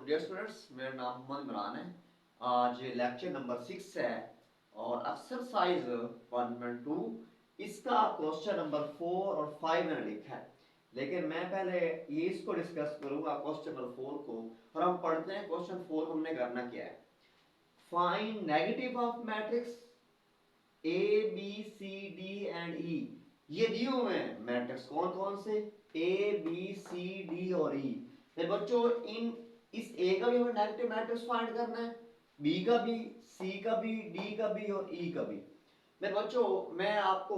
Dear students, मेरा नाम मोहम्मद इमरान है। आज लेक्चर नंबर 6 है और एक्सरसाइज 1.2 इसका क्वेश्चन नंबर 4 और 5 मैंने लिखा है। लेकिन मैं पहले ये इसको डिस्कस करूंगा क्वेश्चन नंबर 4 को, और हम पढ़ते हैं क्वेश्चन 4। हमने करना क्या है? Find negative of matrix A B C D and E. ये दिए हुए हैं मैट्रिक्स, कौन कौन से? ए बी सी डी और ई। फिर बच्चों इन इस ए का भी हमें नेगेटिव मैट्रिक्स फाइंड करना है, बी का भी, सी का भी, डी का भी और ई का भी। मेरे बच्चों मैं आपको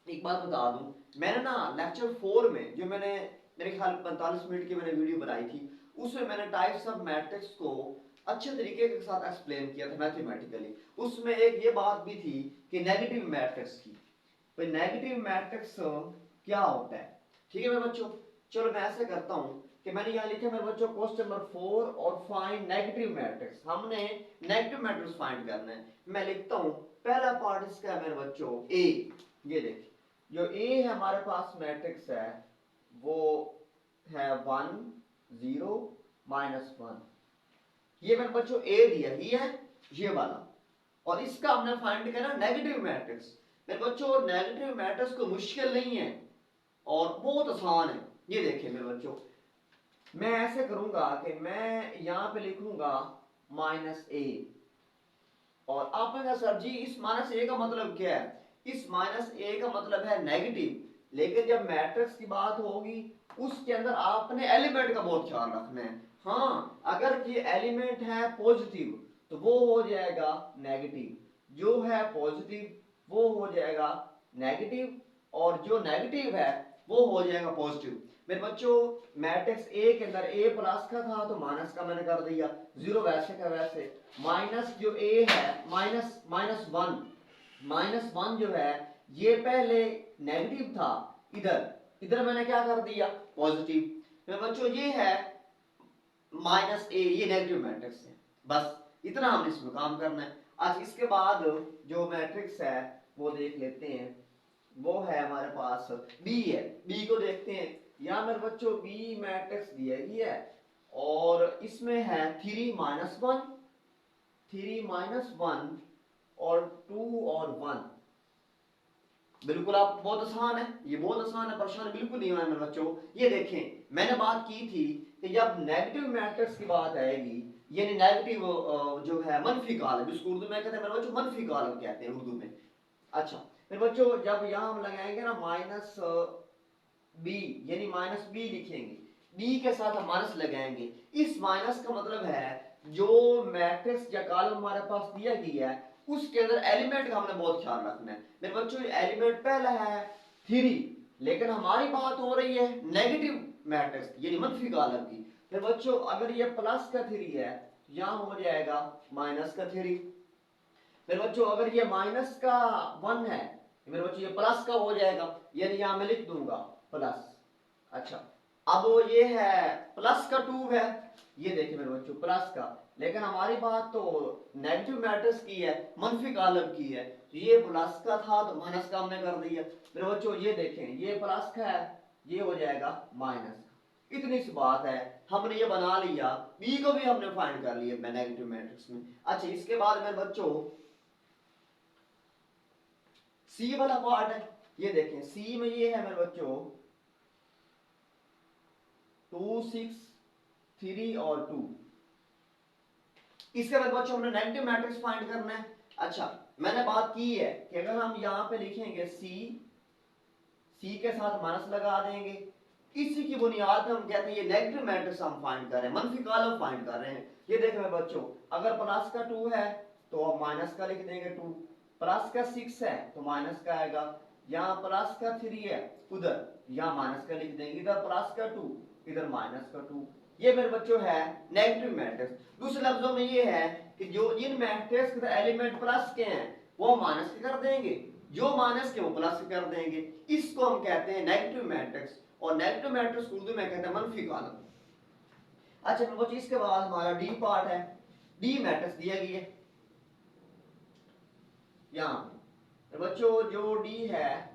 एक बात बता दूं, मैंने ना लेक्चर 4 में जो मैंने मेरे ख्याल 45 मिनट की मैंने वीडियो बनाई थी, उसमें मैंने टाइप्स ऑफ मैट्रिक्स को अच्छे तरीके के साथ एक्सप्लेन किया था मैथमेटिकली। उसमें एक ये बात भी थी कि नेगेटिव मैट्रिक्स की, तो नेगेटिव मैट्रिक्स क्या होता है। ठीक है मेरे बच्चों, चलो मैं ऐसे करता हूं कि मैंने यहां लिखा मेरे बच्चों क्वेश्चन नंबर 4 और फाइंड नेगेटिव मैट्रिक्स। हमने नेगेटिव मैट्रिक्स फाइंड करना है। मैं लिखता हूं पहला पार्ट इसका है मेरे बच्चों ए। ये देखिए जो ए है हमारे पास मैट्रिक्स है वो है 1 0 -1। ये मेरे बच्चों ए दिया ही है ये वाला, और इसका हमने फाइंड करना नेगेटिव मैट्रिक्स। मेरे बच्चों नेगेटिव मैट्रिक्स को मुश्किल नहीं है और बहुत आसान है। ये देखिए मेरे बच्चों, मैं ऐसे करूंगा कि मैं यहां पे लिखूंगा -a, और आप कहेंगे सर जी इस -a का मतलब क्या है? इस -a का मतलब है नेगेटिव। लेकिन जब मैट्रिक्स की बात होगी उसके अंदर आपने एलिमेंट का बहुत ख्याल रखना है। हाँ, अगर ये एलिमेंट है पॉजिटिव तो वो हो जाएगा नेगेटिव, जो है पॉजिटिव वो हो जाएगा नेगेटिव, और जो नेगेटिव है वो हो जाएगा पॉजिटिव। मेरे बच्चों मैट्रिक्स ए के अंदर ए प्लस का था तो माइनस का मैंने कर दिया, जीरो वैसे का वैसे। माइनस जो ए है -1 जो है ये पहले नेगेटिव था, इधर इधर मैंने क्या कर दिया पॉजिटिव। मेरे बच्चों ये है -a, ये नेगेटिव मैट्रिक्स है। बस इतना हमने इसमें काम करना है। आज इसके बाद जो मैट्रिक्स है वो देख लेते हैं। वो है हमारे पास बी है, बी को देखते हैं। यहां मेरे बच्चों बी मैट्रिक्स दिया ही है और इसमें है 3 -1 और 2 और 1। बिल्कुल आप बहुत आसान है, ये बहुत आसान है, परेशान बिल्कुल नहीं होना मेरे बच्चों। ये देखें मैंने बात की थी कि जब नेगेटिव मैट्रिक्स की बात आएगी, यानी नेगेटिव जो है मनफी कॉलम, जिसको उर्दू में कहते हैं मेरे बच्चों मनफी कॉलम कहते हैं उर्दू में। अच्छा मेरे बच्चों जब यहां हम लगाएंगे ना माइनस बी, यानी -b लिखेंगे, b के साथ हम माइनस लगाएंगे। इस माइनस का मतलब है जो मैट्रिक्स या कॉलम हमारे पास दिया गया है उसके अंदर एलिमेंट का हमने बहुत ख्याल रखना है। मेरे बच्चों एलिमेंट पहला है 3, लेकिन हमारी बात हो रही है नेगेटिव मैट्रिक्स यानी मनफी कॉलम की। मेरे बच्चों अगर ये प्लस का 3 है यहां हो जाएगा माइनस का 3। मेरे बच्चों अगर ये माइनस का 1 है मेरे बच्चों ये प्लस का हो जाएगा, यानी यहां मैं लिख दूंगा प्लस। अच्छा अब ये है प्लस का 2 है, ये देखिए मेरे बच्चों प्लस का, लेकिन हमारी बात तो नेगेटिव मैट्रिक्स की है, मनफी कॉलम की है, तो ये प्लस का था तो माइनस का हमने कर दिया। मेरे बच्चों ये देखें ये प्लस का है, ये हो जाएगा माइनस का। इतनी सी बात है, हमने ये बना लिया। बी को भी हमने फाइंड कर लिया नेगेटिव मैट्रिक्स में। अच्छा इसके बाद मेरे बच्चों सी वाला पार्ट है। ये देखें सी में ये है मेरे बच्चों 2 6 3 और 2। इसके बाद बच्चों हमने नेगेटिव मैट्रिक्स फाइंड करना है। अच्छा मैंने बात की है कि अगर हम यहां पे लिखेंगे सी के साथ माइनस लगा देंगे, इसी की बुनियाद पे हम कहते हैं ये नेगेटिव मैट्रिक्स हम फाइंड कर रहे हैं, मनफी कॉलम फाइंड कर रहे हैं। ये देखें मेरे बच्चों अगर प्लस का 2 है तो अब माइनस का लिख देंगे 2, प्लस का 6 है तो माइनस का आएगा, यहाँ प्लस का 3 है उधर यहाँ माइनस का लिख देंगे, इधर प्लस का 2 इधर माइनस का 2। ये मेरे बच्चों है नेगेटिव मैट्रिक्स। दूसरे लफ्जों में ये है कि जो जिन मैट्रिक्स के एलिमेंट प्लस के हैं वो माइनस के कर देंगे, जो माइनस के वो प्लस के कर देंगे। इसको हम कहते हैं नेगेटिव मैट्रिक्स, और नेगेटिव मैट्रिक्स उर्दू में कहते हैं मनफी कॉलम। अच्छा मेरे बच्चों इसके बाद हमारा डी पार्ट है। डी मैट्रिक्स दिया गया है यहां बच्चों, जो डी है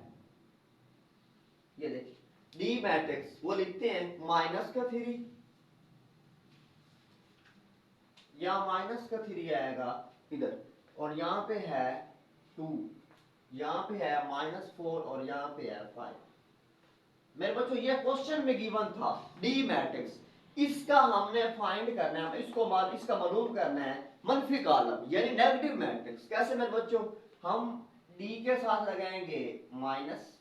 ये देखिए डी मैट्रिक्स वो लिखते हैं -का 3 यहाँ माइनस का 3 आएगा इधर, और यहाँ पे है 2, यहाँ पे है -4 और यहाँ पे है 5। मेरे बच्चों ये क्वेश्चन में गिवन था डी मैट्रिक्स, इसका हमने फाइंड करना है, इसका मालूम करना है मनफी कॉलम यानी नेगेटिव मैट्रिक्स। कैसे मेरे बच्चों, हम डी के साथ लगाएंगे माइनस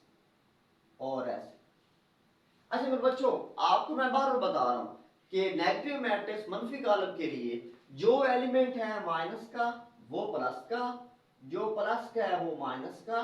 और ऐसे। अच्छा मेरे बच्चों, आपको मैं बार बार बता रहा हूं कि नेगेटिव मैट्रिक्स मनफी कॉलम के लिए जो एलिमेंट है माइनस का वो प्लस का, जो प्लस का है वो माइनस का।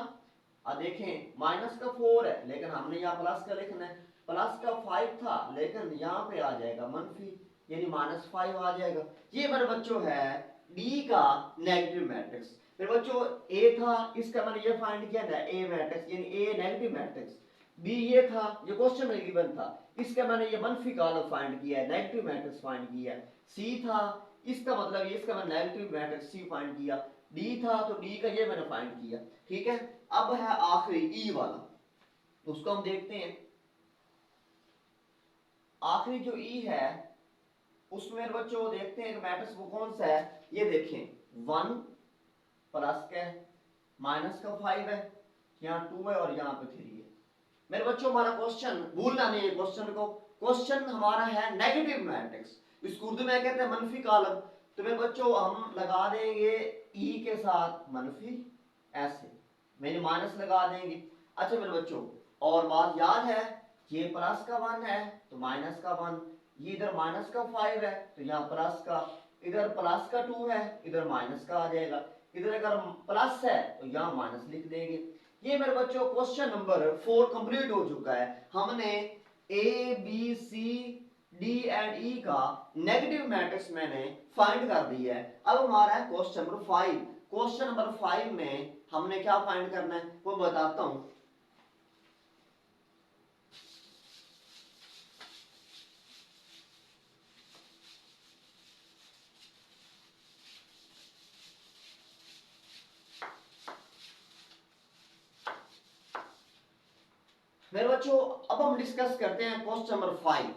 अब देखें माइनस का 4 है लेकिन हमने यहाँ प्लस का लिखना है, प्लस का 5 था लेकिन यहाँ पे आ जाएगा मनफी यानी -5 आ जाएगा। ये मेरे बच्चों है डी का नेगेटिव मैट्रिक्स। मेरे बच्चों ए था, इसका मैंने ये फाइंड किया ना ए मैट्रिक्स यानी ए नेगेटिव मैट्रिक्स। बी ये था, ये क्वेश्चन में गिवन था, इसका मैंने ये मनफी कॉलम फाइंड किया है, नेगेटिव मैट्रिक्स फाइंड किया है। सी था, इसका मतलब ये, इसका मैंने नेगेटिव मैट्रिक्स सी फाइंड किया। डी था तो डी का ये मैंने फाइंड किया। ठीक है, अब है आखिरी ई वाला, उसको हम देखते हैं। आखिरी जो ई है उसमें बच्चों देखते हैं मैट्रिक्स वो कौन सा है। ये देखें 1 प्लस का माइनस का 5 है, यहाँ 2 है और यहाँ पे 3 है। मेरे बच्चों हमारा क्वेश्चन भूलना नहीं है, क्वेश्चन को, क्वेश्चन हमारा है नेगेटिव मैट्रिक्स, इसको उर्दू में कहते हैं मनफी कॉलम। तो मेरे बच्चों हम लगा देंगे ई के साथ मनफी, ऐसे मैंने माइनस लगा देंगे। अच्छा मेरे बच्चों और बात याद है, ये प्लस का 1 है तो माइनस का 1, ये इधर माइनस का 5 है तो यहाँ प्लस का, इधर प्लस का 2 है इधर माइनस का आ जाएगा, इधर अगर प्लस है तो यहाँ माइनस लिख देंगे। ये मेरे बच्चों क्वेश्चन नंबर 4 कंप्लीट हो चुका है। हमने A B C D and E का नेगेटिव मैट्रिक्स मैंने फाइंड कर दिया है। अब हमारा है क्वेश्चन नंबर 5। क्वेश्चन नंबर 5 में हमने क्या फाइंड करना है वो बताता हूं। मेरे बच्चों अब हम डिस्कस करते हैं क्वेश्चन नंबर 5।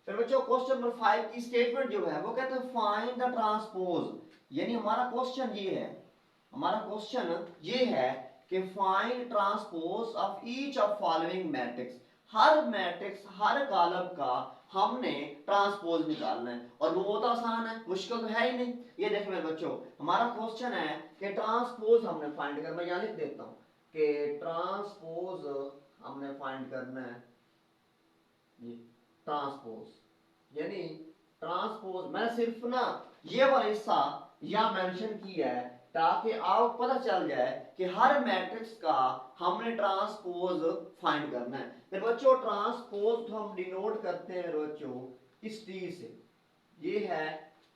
फिर बच्चों क्वेश्चन नंबर 5 की स्टेटमेंट जो है वो कहते हैं फाइंड द ट्रांसपोज, यानी हमारा क्वेश्चन ये है, हमारा क्वेश्चन ये है कि find transpose of each of following matrix. Her matrix her column का हमने ट्रांसपोज निकालना है, और वो बहुत आसान है, मुश्किल तो है ही नहीं। ये देखिए मेरे बच्चों हमारा क्वेश्चन है कि ट्रांसपोज हमने फाइंड करना, मैं यहाँ लिख देता हूँ कि ट्रांसपोज हमने फाइंड करना है। ये ट्रांसपोज यानी ट्रांसपोज मैंने सिर्फ ना ये वाला हिस्सा यहां मेंशन किया है ताकि आपको पता चल जाए कि हर मैट्रिक्स का हमने ट्रांसपोज फाइंड करना है। मेरे बच्चों ट्रांसपोज हम डिनोट करते हैं मेरे बच्चों इस टी से, ये है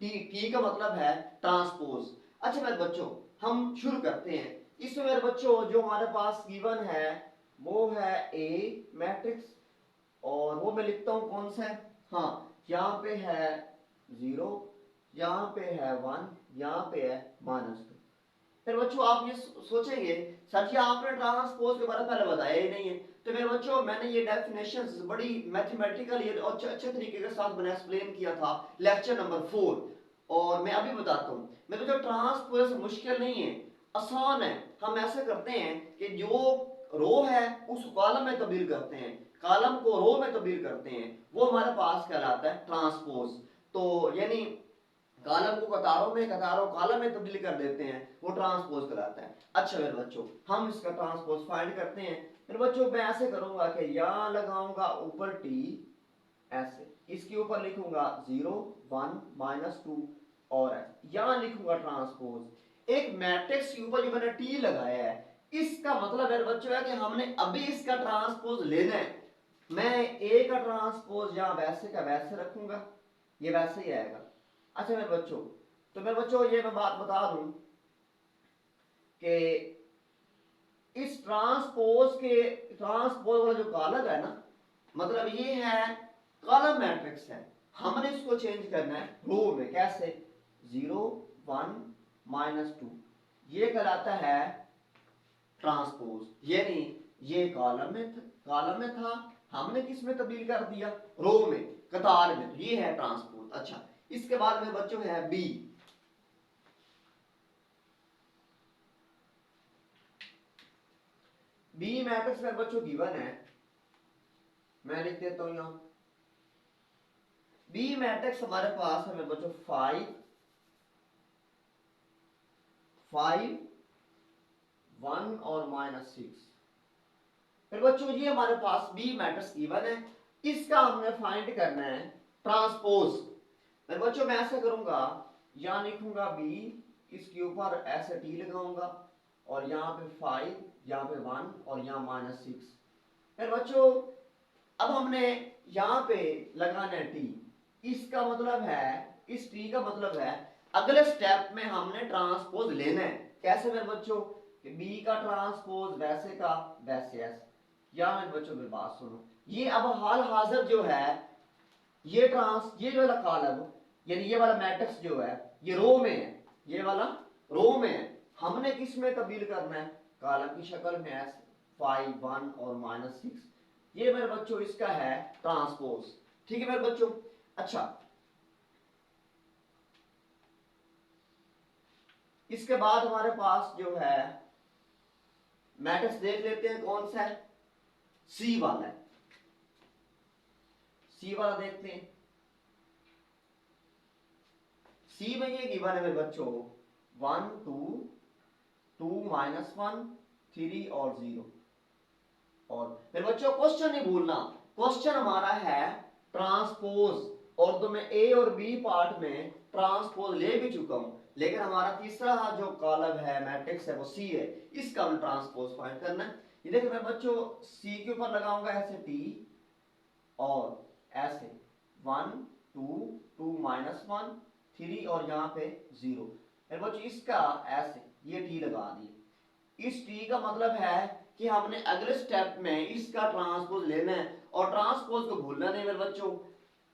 टी, टी का मतलब है ट्रांसपोज। अच्छा मेरे बच्चों हम शुरू करते हैं। इसमें मेरे बच्चों जो हमारे पास गिवन है वो है ए मैट्रिक्स, और वो मैं लिखता हूं कौन सा है, हाँ यहाँ पे है 0, यहाँ पे है 1, यहाँ पे है -2। फिर बच्चों आप ये सोचेंगे सर जी आपने ट्रांसपोज के बारे में पहले बताया ही नहीं है। तो मेरे बच्चों मैंने ये डेफिनेशंस बड़ी मैथमेटिकली अच्छे तरीके के साथ मैंने एक्सप्लेन किया था लेक्चर नंबर 4, और मैं अभी बताता हूँ। मेरे बच्चों ट्रांसपोज मुश्किल नहीं है, आसान है। हम ऐसे करते हैं कि जो रो है उस कॉलम में तब्दील करते हैं, कॉलम को रो में तब्दील करते हैं, वो हमारे पास कहलाता है ट्रांसपोज। तो यानी कॉलम को कतारों में, कतारों कॉलम में तब्दील कर देते हैं, वो ट्रांसपोज कहलाता है। अच्छा मेरे बच्चों हम इसका ट्रांसपोज फाइंड करते हैं। मेरे बच्चों मैं ऐसे करूंगा कि यहां लगाऊंगा ऊपर टी, ऐसे इसके ऊपर लिखूंगा 0 1 -2 और यहां लिखूंगा ट्रांसपोज। एक मैट्रिक्स के ऊपर जो मैंने टी लगाया है इसका मतलब मेरे बच्चों है कि हमने अभी इसका ट्रांसपोज लेना है। मैं ए का ट्रांसपोज यहां वैसे का वैसे रखूंगा, ये वैसे ही आएगा। अच्छा मेरे बच्चों तो मेरे बच्चों ये मैं बात बता दूं कि इस ट्रांसपोज वाला जो कॉलम है ना, मतलब ये है कॉलम मैट्रिक्स है, हमने इसको चेंज करना है रो में। कैसे 0 1 -2, ये कहलाता है ट्रांसपोज, यानी ये कॉलम में था, हमने किस में तब्दील कर दिया, रो में, कतार में, तो ये है ट्रांसपोज। अच्छा, इसके बाद में बच्चों है बी। बी मैट्रिक्स में बच्चों गिवन है, मैं लिख देता हूं यहां। बी मैट्रिक्स हमारे पास है बच्चों 5 5 1 और -6। फिर बच्चों ये हमारे पास बी मैट्रिक्स गिवन है, इसका हमने फाइंड करना है ट्रांसपोज। फिर बच्चों मैं ऐसा करूंगा, यहां लिखूंगा बी, इसके ऊपर ऐसे टी लगाऊंगा, और यहाँ पे 5, यहाँ पे 1 और यहाँ -6। फिर बच्चों अब हमने यहाँ पे लगाना है टी, इसका मतलब है, इस टी का मतलब है अगले स्टेप में हमने ट्रांसपोज लेना है। कैसे मेरे बच्चों, बी का ट्रांसपोज वैसे का वैसे ऐसे। या मेरे बच्चों मेरी बात सुनो, ये अब हाल हाजिर जो है, ये वाला कॉलम, यानी ये वाला मैट्रिक्स जो है ये रो में है, ये वाला रो में है, हमने किस में तब्दील करना है, कॉलम की शक्ल में है, 5 1 और -6। ये मेरे बच्चों इसका है ट्रांसपोज। ठीक है मेरे बच्चों। अच्छा, इसके बाद हमारे पास जो है मैट्रिक्स देख लेते हैं कौन सा है, सी वाला है। सी वाला देखते हैं। सी में ये गिवन है मेरे बच्चों 1 2 2 -1 3 और 0। और मेरे बच्चों क्वेश्चन नहीं भूलना, क्वेश्चन हमारा है ट्रांसपोज, और तो मैं ए और बी पार्ट में ट्रांसपोज ले भी चुका हूं, लेकिन हमारा तीसरा जो कॉलम है मैट्रिक्स है वो सी है, इसका हम ट्रांसपोज फाइंड करना है। ये देखिए मेरे बच्चों, सी के ऊपर लगाऊंगा ऐसे टी, और ऐसे 1 2 2 -1 3 और यहाँ पे 0। मेरे बच्चों इसका ऐसे ये टी लगा दिए, इस टी का मतलब है कि हमने अगले स्टेप में इसका ट्रांसपोज लेना है, और ट्रांसपोज को भूलना नहीं मेरे बच्चों।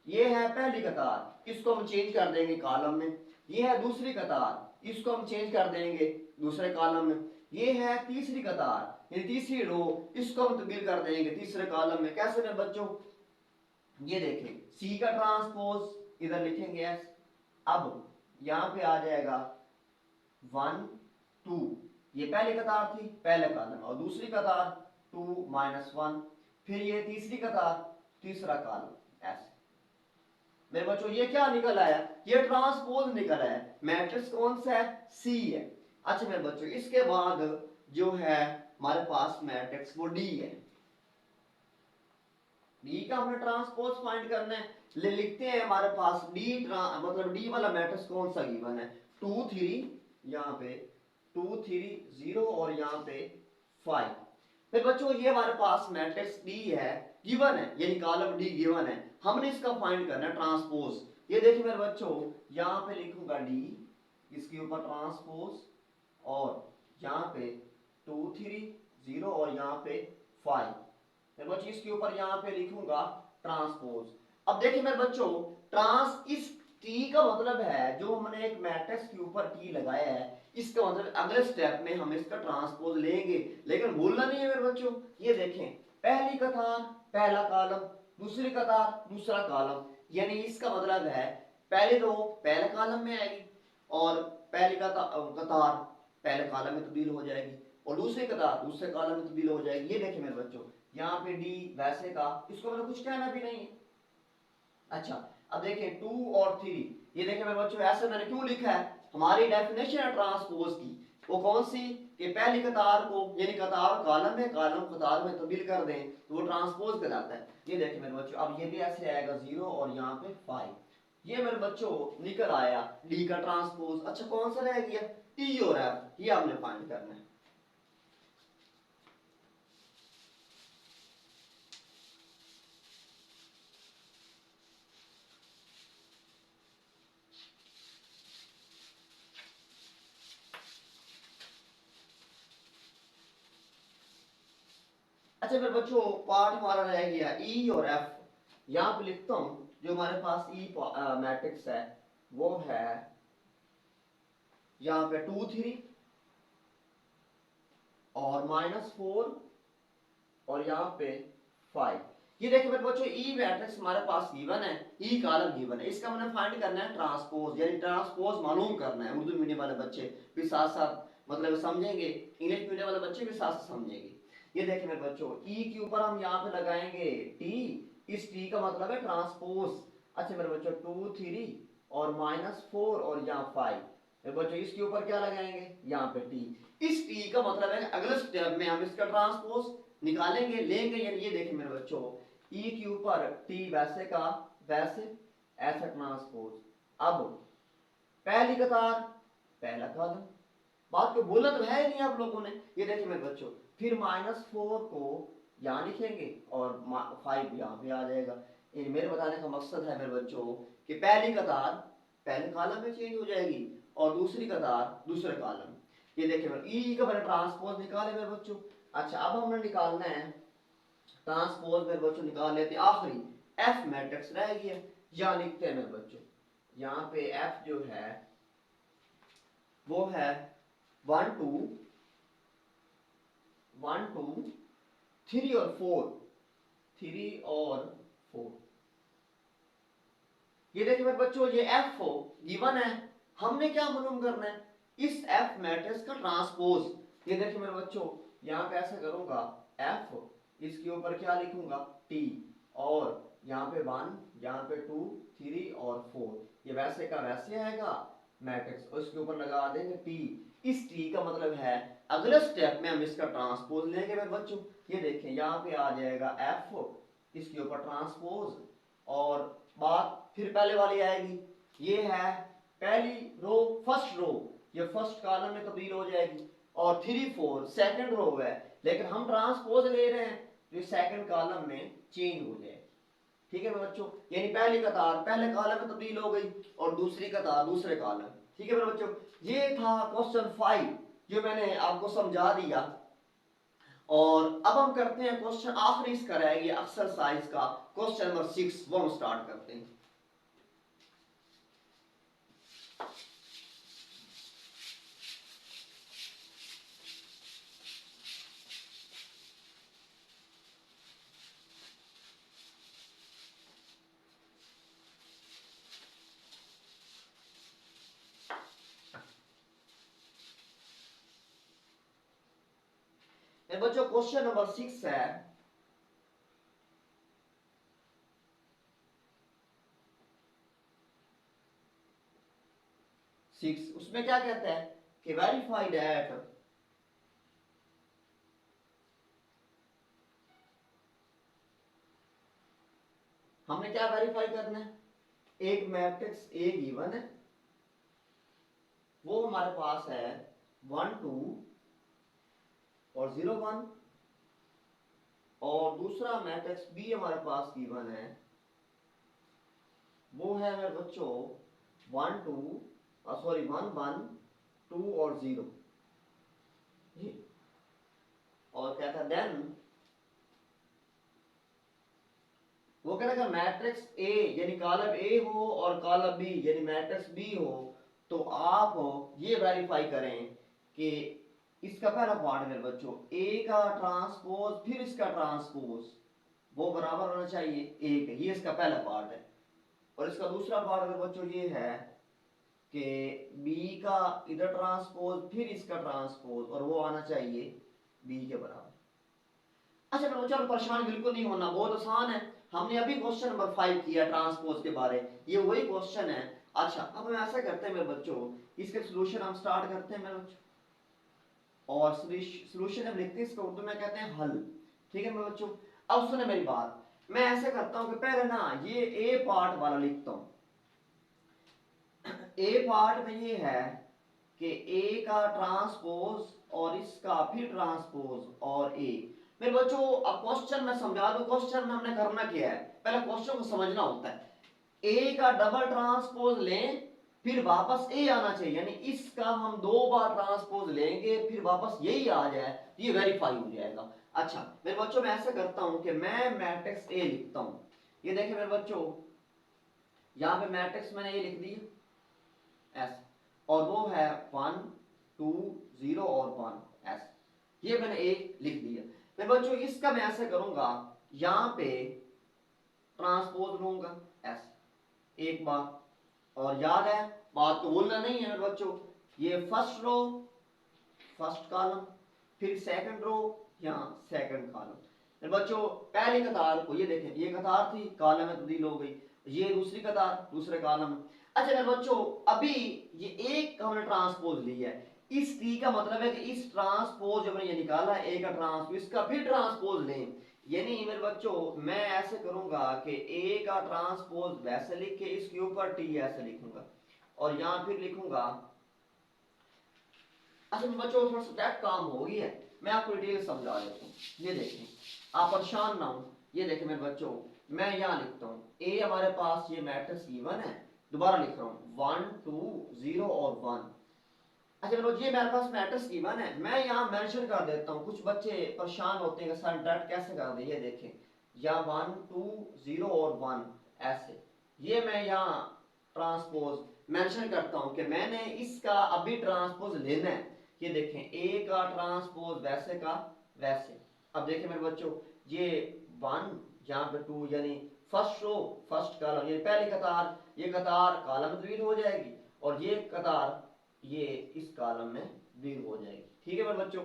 ये है पहली कतार, इसको हम चेंज कर देंगे कॉलम में। ये है दूसरी कतार, इसको हम चेंज कर देंगे दूसरे कॉलम में। ये है तीसरी कतार, ये तीसरी रो, इसको हम तब्दील कर देंगे तीसरे कॉलम में। कैसे मेरे बच्चों, ये देखें सी का ट्रांसपोज इधर लिखेंगे एस। अब यहां पे आ जाएगा 1 2, ये पहली कतार थी पहले कॉलम, और दूसरी कतार 2 -1, फिर ये तीसरी कतार तीसरा कॉलम ऐसे। मेरे बच्चों ये क्या निकल आया, ये ट्रांसपोज निकल आया। मैट्रिक्स कौन सा है, सी है। अच्छा मेरे बच्चों इसके बाद जो है हमारे पास मैट्रिक्स वो डी है। डी का हमें ट्रांसपोज फाइंड करना है, ले लिखते हैं हमारे पास डी मतलब डी वाला मैट्रिक्स कौन सा गिवन है, 2 3, यहाँ पे 2 3 0 और यहाँ पे 5। फिर बच्चों ये हमारे पास मैट्रिक्स डी है, गिवन है, यानी कॉलम डी गिवन है, हमने इसका फाइंड करना है ट्रांसपोज। ये देखिए मेरे बच्चों, यहाँ पे लिखूंगा डी, इसके ऊपर ट्रांसपोज, और यहाँ पे 2 3 0 और यहाँ पे 5। मेरे बच्चों इसके ऊपर यहाँ पे लिखूंगा ट्रांसपोज। अब देखिए मेरे बच्चों, ट्रांस इस टी का मतलब है जो हमने एक मैट्रिक्स के ऊपर टी लगाया है, इसका मतलब अगले स्टेप में हम इसका ट्रांसपोज लेंगे। लेकिन भूलना नहीं है मेरे बच्चों, ये देखें पहली कतार पहला कॉलम, दूसरी कतार दूसरा कॉलम, यानी इसका मतलब है पहली रो पहले कॉलम में आएगी, और पहली कतार पहले कॉलम में तब्दील हो जाएगी, और दूसरी कतार दूसरे कॉलम में तब्दील हो जाएगी। ये देखिए मेरे बच्चों, यहाँ पे डी वैसे का, इसको मतलब कुछ कहना भी नहीं है। अच्छा, अब देखें 2 और 3, ये देखें मेरे बच्चों ऐसे मैंने क्यों लिखा है, हमारी डेफिनेशन है ट्रांसपोज की, वो कौन सी, कि पहली कतार को, यानी कतार कॉलम में, कॉलम कतार में तब्दील कर दें तो वो ट्रांसपोज कहलाता है। ये देखें मेरे बच्चों, अब ये भी ऐसे आएगा 0 और यहाँ पे 5। ये मेरे बच्चों निकल आया डी का ट्रांसपोज। अच्छा कौन सा रह गया, ई और एफ, ये हमने फाइंड करना है। अच्छा मेरे बच्चों पार्ट हमारा रह गया ई और एफ, यहां पे लिखता हूं जो हमारे पास ई मैट्रिक्स है वो है यहां पे 2 3 और -4 और यहाँ पे 5। ये देखिए मेरे बच्चों ई मैट्रिक्स हमारे पास गिवन है, ई कॉलम गिवन है, इसका मैंने फाइंड करना है ट्रांसपोज, यानी ट्रांसपोज मालूम करना है। उर्दू मीडियम वाले बच्चे भी साथ साथ मतलब समझेंगे, इंग्लिश मीडियम वाले बच्चे भी साथ साथ समझेंगे। ये देखिए मेरे बच्चों ई के ऊपर हम यहाँ पे लगाएंगे टी, इस टी का मतलब है ट्रांसपोज। अच्छा मेरे बच्चों 2 3 और -4 और यहाँ 5, मेरे बच्चों इसके ऊपर क्या लगाएंगे यहाँ पे टी। इस टी का मतलब है अगले स्टेप में हम इसका ट्रांसपोज निकालेंगे लेंगे, यानी ये देखिए मेरे बच्चों ई के ऊपर टी वैसे का वैसे, ऐसा ट्रांसपोज। अब पहली कतार पहला कॉलम, बात को बोला तो है नहीं आप लोगों ने। ये देखिए मेरे बच्चों फिर -4 को यहाँ लिखेंगे और 5 यहाँ पे आ जाएगा। मेरे बताने का मकसद है मेरे बच्चों कि पहली कतार पहले कॉलम में चेंज हो जाएगी और दूसरी कतार दूसरे कॉलम। ये देखिए मेरे ई का मैंने ट्रांसपोज निकाले मेरे बच्चों। अच्छा अब हमने निकालना है ट्रांसपोज, मेरे बच्चों निकाल लेते हैं आखिरी एफ मैट्रिक्स रह गया। यहाँ लिखते हैं मेरे बच्चों, यहाँ पे एफ जो है वो है 1 2 1 2 3 और 4, 3 और 4। ये देखिए मेरे बच्चों ये एफ हो गिवन है, हमने क्या मालूम करना है इस एफ मैट्रिक्स का ट्रांसपोज। ये देखिए मेरे बच्चों यहाँ पे ऐसा करूंगा एफ, इसके ऊपर क्या लिखूंगा टी, और यहाँ पे 1 यहाँ पे 2 3 और 4, ये वैसे का वैसे आएगा मैट्रिक्स, और इसके ऊपर लगा देंगे टी। इस टी का मतलब है अगले स्टेप में हम इसका ट्रांसपोज लेंगे मेरे बच्चों। ये देखें यहाँ पे आ जाएगा एफ, इसके ऊपर ट्रांसपोज, और बात फिर पहले वाली आएगी। ये है पहली रो फर्स्ट रो, ये फर्स्ट कॉलम में तब्दील हो जाएगी, और 3 4 सेकंड रो है, लेकिन हम ट्रांसपोज ले रहे हैं जो सेकंड कॉलम में चेंज हो जाएगी। ठीक है मेरे बच्चों, यानी पहली कतार पहले कॉलम में तब्दील हो गई और दूसरी कतार दूसरे कॉलम। ठीक है मेरे बच्चों, ये था क्वेश्चन 5 जो मैंने आपको समझा दिया। और अब हम करते हैं क्वेश्चन आखिरी इसका रह गया एक्सरसाइज का क्वेश्चन नंबर 6, वो हम स्टार्ट करते हैं। बच्चों क्वेश्चन नंबर 6 है, उसमें क्या कहता है कि वेरीफाई दैट हमने क्या वेरीफाई करना है, एक मैट्रिक्स ए गिवन है, वो हमारे पास है 1 2 और 0 1, और दूसरा मैट्रिक्स बी हमारे पास गिवन है, वो है मेरे बच्चों 1 2 सॉरी 1 1 2 और 0। और क्या था देन वो कह रहा है मैट्रिक्स ए यानी कॉलम ए हो और कॉलम बी यानी मैट्रिक्स बी हो, तो आप ये वेरीफाई करें कि इसका पहला पार्ट मेरे बच्चों ए का ट्रांसपोज फिर इसका ट्रांसपोज वो बराबर होना चाहिए ए के, ये इसका पहला पार्ट है। और इसका दूसरा पार्ट मेरे बच्चों ये है कि बी का इधर ट्रांसपोज फिर इसका ट्रांसपोज और वो आना चाहिए बी के बराबर। अच्छा मेरे बच्चों परेशान बिल्कुल नहीं होना, बहुत आसान है, हमने अभी क्वेश्चन नंबर 5 किया ट्रांसपोज के बारे, ये वही क्वेश्चन है। अच्छा अब हम ऐसा करते हैं मेरे बच्चों, इसके सॉल्यूशन हम स्टार्ट करते हैं मेरे बच्चों, और सॉल्यूशन हम लिखते हैं इसको उर्दू में कहते हैं हल। ठीक है मेरे बच्चों, अब सुने मेरी बात, मैं ऐसा करता हूं कि पहले ना ये ए पार्ट वाला लिखता हूं। ए पार्ट में ये है कि ए का ट्रांसपोज और इसका फिर ट्रांसपोज और ए। मेरे बच्चों अब क्वेश्चन में समझा दूं, क्वेश्चन में हमने करना क्या है, पहले क्वेश्चन को समझना होता है। ए का डबल ट्रांसपोज लें फिर वापस ए आना चाहिए, यानी इसका हम 2 बार ट्रांसपोज लेंगे फिर वापस यही आ जाए तो ये वेरीफाई हो जाएगा। अच्छा मेरे बच्चों मैं ऐसा करता हूं कि मैं मैट्रिक्स ए लिखता हूं। ये देखिए मेरे बच्चों यहां पे मैट्रिक्स मैंने ये लिख दिया एस, और वो है 1 2 0 और 1 एस, ये मैंने ए लिख दिया। मेरे बच्चों इसका मैं ऐसे करूंगा, यहां पे ट्रांसपोज लूंगा ऐसे एक बार। और याद है, बात को भूलना नहीं है मेरे बच्चों, ये फर्स्ट रो फर्स्ट कॉलम, फिर सेकंड रो यहाँ सेकंड कॉलम। मेरे बच्चों पहली कतार को ये देखें, ये कतार थी, कॉलम में तब्दील हो गई, ये दूसरी कतार दूसरे कॉलम में। अच्छा मेरे बच्चों अभी ये एक हमने ट्रांसपोज ली है, इस टी का मतलब है कि इस ट्रांसपोज जो हमने ये निकाला है ए का ट्रांसपोज, इसका फिर ट्रांसपोज लें। यानी मेरे बच्चों मैं ऐसे करूंगा कि ए का ट्रांसपोज वैसे लिख के इसके ऊपर टी ऐसे लिखूंगा, और यहां फिर लिखूंगा। अच्छा बच्चों थोड़ा सा टैक काम हो गई है, मैं आपको डिटेल समझा देता हूँ। ये देखें, आप परेशान ना हो। ये देखें मेरे बच्चों, मैं यहाँ लिखता हूँ ए हमारे पास ये मैट्रिक्स गिवन है, दोबारा लिख रहा हूँ 1 2 0 और 1। अच्छा चलो ये मेरे पास मैट्रिक्स गिवन है, मैं यहाँ मेंशन कर देता हूँ। कुछ बच्चे परेशान होते हैं सर डट कैसे कर दे, ये देखें या 1 2 0 और 1 ऐसे, ये मैं यहाँ ट्रांसपोज मेंशन करता हूँ कि मैंने इसका अभी ट्रांसपोज लेना है। ये देखें ए का ट्रांसपोज वैसे का वैसे। अब देखें मेरे बच्चों ये 1 यहाँ पे 2, यानी फर्स्ट रो फर्स्ट कॉलम, ये पहली कतार, ये कतार कॉलम में तब्दील हो जाएगी, और ये कतार ये इस कॉलम में तब्दील हो जाएगी। ठीक है मेरे बच्चों,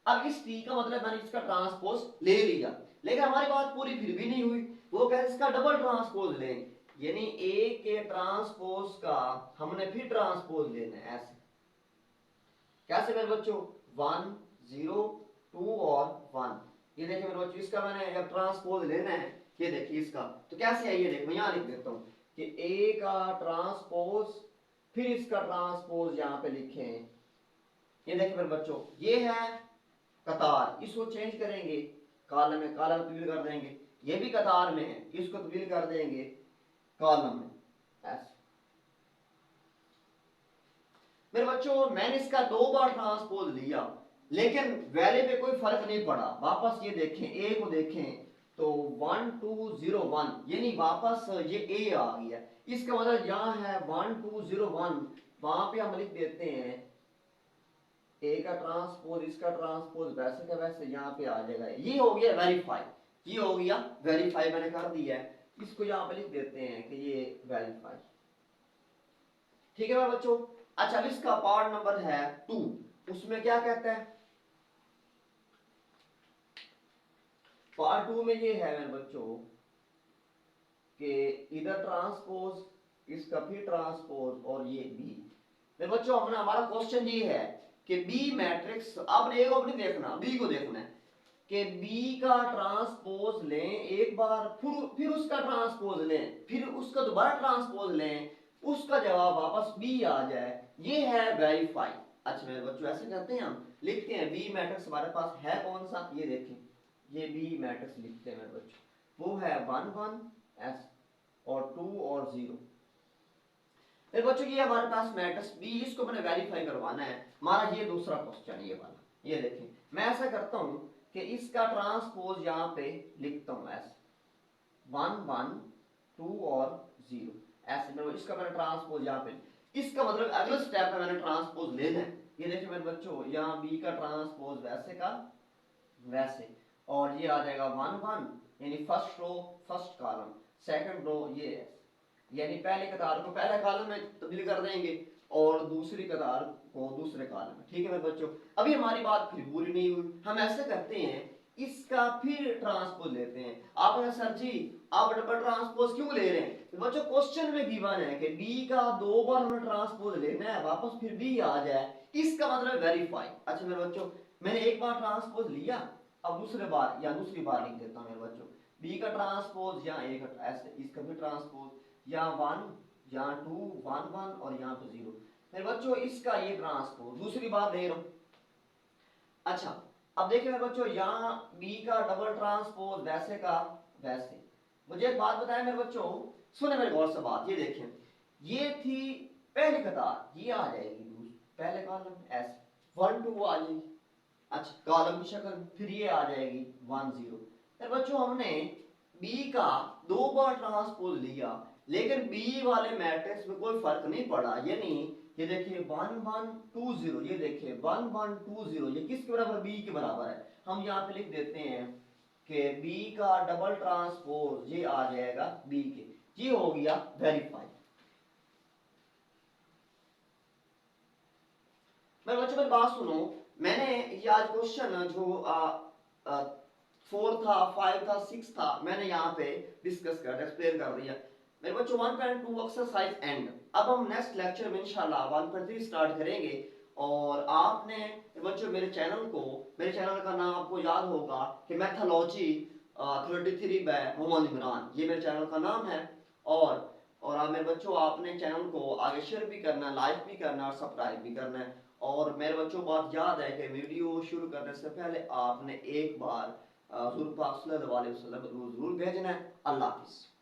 अब इस टी का मतलब मैंने इसका ट्रांसपोज ले लिया, लेकिन हमारी बात पूरी फिर भी नहीं हुई। वो कह इसका डबल ट्रांसपोज लें, यानी ए के ट्रांसपोज का हमने फिर ट्रांसपोज लेना है ऐसे। कैसे मेरे बच्चों 1 0 2 और 1। ये देखिए मेरे बच्चों इसका मैंने जब ट्रांसपोज लेना है, ये देखिए इसका तो कैसे है, ये देखो यहां लिख देता हूं कि ए का ट्रांसपोज फिर इसका ट्रांसपोज यहां पे लिखे। ये देखिए मेरे बच्चों ये है कतार, इसको चेंज करेंगे कॉलम में, कॉलम तब्दील कर देंगे। ये भी कतार में है, इसको तब्दील कर देंगे कॉलम में ऐसे। मेरे बच्चों मैंने इसका 2 बार ट्रांसपोज लिया, लेकिन वैल्यू पे कोई फर्क नहीं पड़ा। वापस ये देखें ए को देखें तो 1 2 0 1, यानी वापस ये ए आ गया। इसका मतलब यहाँ है 1 2 0 1, वहां पे हम लिख देते हैं ए का ट्रांसपोज इसका ट्रांसपोज वैसे का वैसे यहाँ पे आ जाएगा। ये हो गया वेरीफाई, ये हो गया वेरीफाई, मैंने कर दिया है। इसको यहाँ पे लिख देते हैं कि ये वेरीफाई। ठीक है मेरे बच्चों। अच्छा अब इसका पार्ट नंबर है 2, उसमें क्या कहता है, पार्ट 2 में ये है मेरे बच्चों कि इधर ट्रांसपोज इसका फिर ट्रांसपोज और ये बी। मेरे बच्चों हमने हमारा क्वेश्चन ये है कि बी मैट्रिक्स, आपने ए को नहीं देखना, बी को देखना है कि बी का ट्रांसपोज लें एक बार, फिर उसका ट्रांसपोज लें, फिर उसका दोबारा ट्रांसपोज लें, उसका जवाब वापस बी आ जाए, ये है वेरीफाई। अच्छा मेरे बच्चों ऐसे करते हैं, हम लिखते हैं बी मैट्रिक्स हमारे पास है कौन सा, ये देखें ये बी मैट्रिक्स लिखते हैं मेरे बच्चों, वो है 1 1 एस और 2 और 0। मेरे बच्चों ये हमारे पास मैट्रिक्स बी, इसको मैंने वेरीफाई करवाना है। हमारा ये दूसरा क्वेश्चन ये वाला, ये देखें मैं ऐसा करता हूं कि इसका ट्रांसपोज यहां पे लिखता हूं ऐसे 1 1 2 और 0 ऐसे। मेरे इसका मैंने ट्रांसपोज यहां पे, इसका मतलब अगले स्टेप में मैंने ट्रांसपोज लेना है। ये देखिए मेरे बच्चों यहाँ बी का ट्रांसपोज वैसे का वैसे, और ये आ जाएगा 1 1, यानी first row first column, second row ये, यानी पहले कतार को पहले कॉलम में तब्दील कर देंगे और दूसरी कतार को दूसरे कॉलम में। ठीक है मेरे बच्चों, अभी हमारी बात फिर पूरी नहीं हुई। हम ऐसे करते हैं इसका फिर ट्रांसपोज लेते हैं। आप कहें सर जी आप डबल ट्रांसपोज क्यों ले रहे हैं, तो बच्चों क्वेश्चन में गिवन है कि बी का 2 बार हमें ट्रांसपोज लेना है, वापस फिर बी आ जाए, इसका मतलब वेरीफाई। अच्छा मेरे बच्चों मैंने एक बार ट्रांसपोज लिया, अब दूसरे बार या दूसरी बार लिख देता हूं मेरे बच्चों बी का ट्रांसपोज या ए का ऐसे, इसका भी ट्रांसपोज यहाँ 1 यहाँ 2 1 1 और यहाँ पे 0। मेरे बच्चों इसका ये ट्रांसपोज दूसरी बार दे रहा हूं। अच्छा अब देखिए मेरे बच्चों यहाँ बी का डबल ट्रांसपोज वैसे का वैसे। मुझे एक बात बताएं मेरे बच्चों, सुने मेरे गौर से बात, ये देखें ये थी पहली कतार, ये आ जाएगी पहले कॉलम ऐसे 1 2 आ जाएगी। अच्छा कॉलम की शक्ल, फिर ये आ जाएगी 1 0। मेरे बच्चों हमने बी का 2 बार ट्रांसपोज लिया, लेकिन बी वाले मैट्रिक्स में कोई फर्क नहीं पड़ा, यानी ये देखिए 1120, ये देखिए 1120, ये किसके बराबर, बी के बराबर है। हम यहाँ पे लिख देते हैं कि बी का डबल ट्रांसपोज ये आ जाएगा बी के, ये हो गया वेरीफाई। मेरे बच्चों मेरी बात सुनो, मैंने ये आज क्वेश्चन जो 4 था, 5 था, 6 था, मैंने यहाँ पे डिस्कस कर एक्सप्लेन कर दिया। मेरे बच्चों 1.2 एक्सरसाइज एंड। अब हम नेक्स्ट लेक्चर में इंशाल्लाह 1.3 स्टार्ट करेंगे। और आपने मेरे बच्चों मेरे चैनल का नाम आपको याद होगा कि मैथोलॉजी 33 बाय मोहम्मद इमरान, ये मेरे चैनल का नाम है। और आप मेरे बच्चों आपने चैनल को आगे शेयर भी करना है, लाइक भी करना है और सब्सक्राइब भी करना है। और मेरे बच्चों बात याद है कि वीडियो शुरू करने से पहले आपने एक बार हुजूर पाक सल्लल्लाहु अलैहि वसल्लम जरूर भेजना है। अल्लाह हाफिज़।